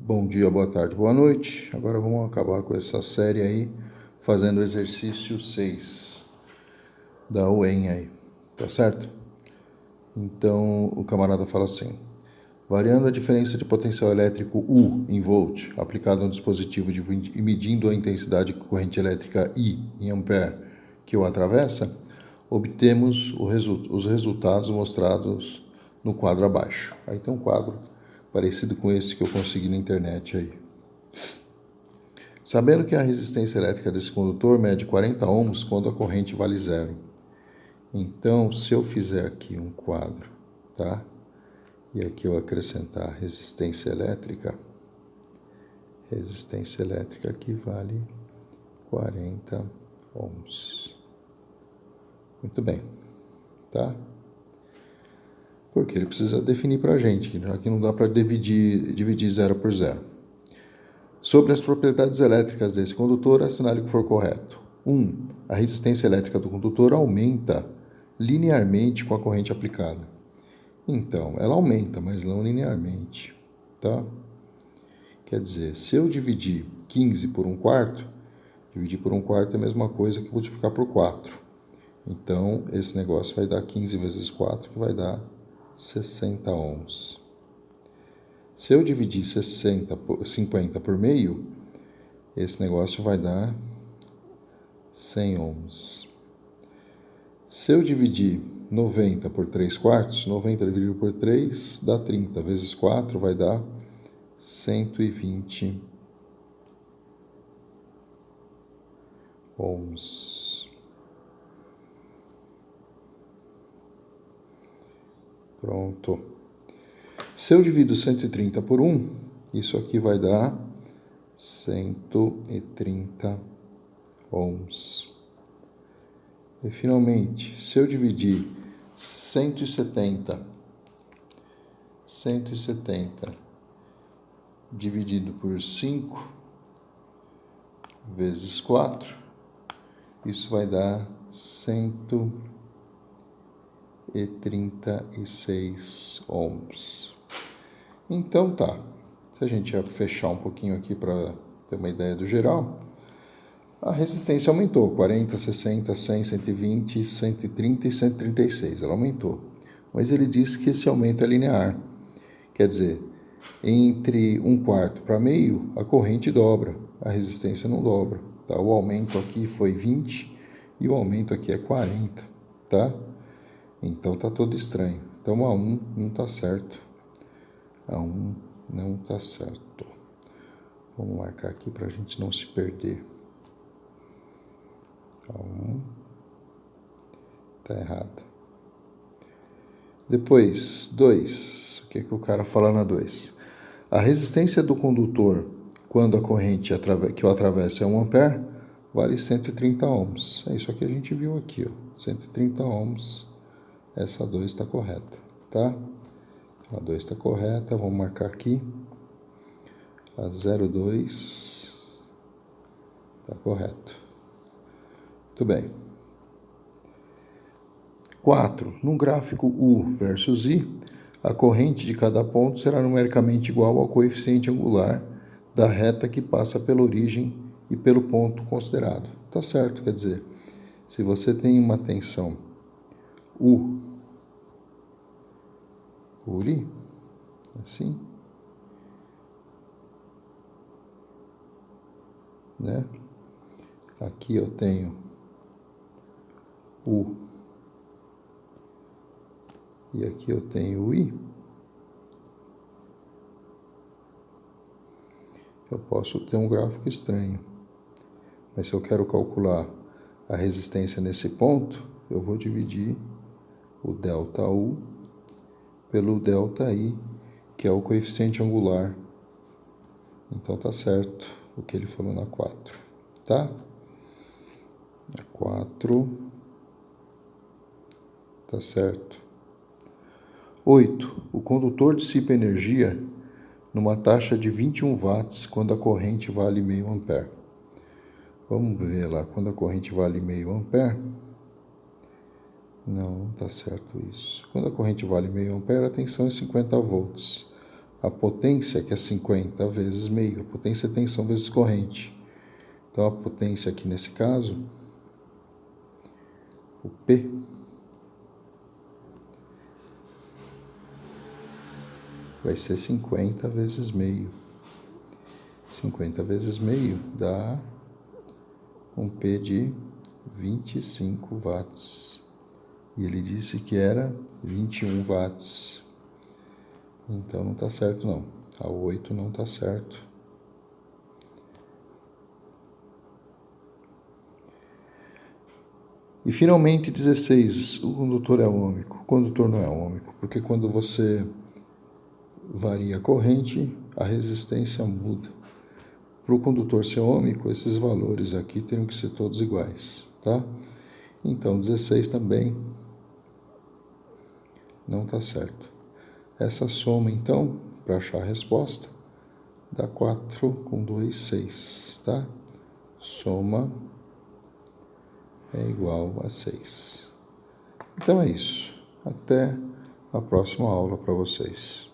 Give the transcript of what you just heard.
Bom dia, boa tarde, boa noite. Agora vamos acabar com essa série aí, fazendo o exercício 6 da UEM aí, tá certo? Então, o camarada fala assim: variando a diferença de potencial elétrico U em volt aplicado a um dispositivo e medindo a intensidade de corrente elétrica I em ampere que o atravessa, obtemos os resultados mostrados no quadro abaixo. Aí tem um quadro parecido com esse que eu consegui na internet aí. Sabendo que a resistência elétrica desse condutor mede 40 ohms quando a corrente vale zero. Então, se eu fizer aqui um quadro, tá? E aqui eu acrescentar resistência elétrica aqui vale 40 ohms. Muito bem, tá? Porque ele precisa definir para a gente, já que não dá para dividir zero por zero. Sobre as propriedades elétricas desse condutor, assinale o que for correto. 1. A resistência elétrica do condutor aumenta linearmente com a corrente aplicada. Então, ela aumenta, mas não linearmente, tá? Quer dizer, se eu dividir 15 por 1/4, dividir por 1/4 é a mesma coisa que multiplicar por 4. Então, esse negócio vai dar 15 vezes 4, que vai dar 60 ohms. Se eu dividir 50 por meio, esse negócio vai dar 100 ohms. Se eu dividir 90 por 3/4, 90 dividido por 3 dá 30, vezes 4 vai dar 120 ohms. Pronto. Se eu divido 130 por 1, isso aqui vai dar 130 ohms. E finalmente, se eu dividir 170 dividido por 5 vezes 4, isso vai dar 136 ohms. Então tá, se a gente fechar um pouquinho aqui para ter uma ideia do geral, a resistência aumentou, 40, 60, 100, 120, 130 e 136, ela aumentou. Mas ele disse que esse aumento é linear, quer dizer, entre 1/4 para meio, a corrente dobra, a resistência não dobra, tá? O aumento aqui foi 20 e o aumento aqui é 40, tá? Então tá todo estranho. Então a 1 não tá certo. A 1 não tá certo. Vamos marcar aqui para a gente não se perder. A 1 tá errado. Depois, 2. O que o cara fala na 2? A resistência do condutor quando a corrente que o atravessa é 1 ampere vale 130 ohms. É isso que a gente viu aqui, ó. 130 ohms. Essa 2 está correta, tá? A 2 está correta, vamos marcar aqui. A 02 está correto. Muito bem. 4. Num gráfico U versus I, a corrente de cada ponto será numericamente igual ao coeficiente angular da reta que passa pela origem e pelo ponto considerado. Tá certo, quer dizer, se você tem uma tensão U por I, assim, né? Aqui eu tenho U e aqui eu tenho o I. Eu posso ter um gráfico estranho, mas se eu quero calcular a resistência nesse ponto, eu vou dividir o ΔU pelo ΔI, que é o coeficiente angular. Então tá certo o que ele falou na 4, tá? A 4 tá certo. 8. O condutor dissipa energia numa taxa de 21 watts quando a corrente vale meio ampere. Vamos ver lá, quando a corrente vale meio ampere. Não está certo isso. Quando a corrente vale meio ampere, a tensão é 50 volts. a potência, que é 50 vezes meio. A potência é tensão vezes corrente. Então, a potência aqui nesse caso, o P, vai ser 50 vezes meio. 50 vezes meio dá um P de 25 watts. E ele disse que era 21 watts. Então não está certo não. A 8 não está certo. E finalmente 16, o condutor é ômico. O condutor não é ômico, porque quando você varia a corrente, a resistência muda. Para o condutor ser ômico, esses valores aqui teriam que ser todos iguais, tá? Então 16 também não está certo. Essa soma, então, para achar a resposta, dá 4 com 2, 6, tá? Soma é igual a 6. Então é isso. Até a próxima aula para vocês.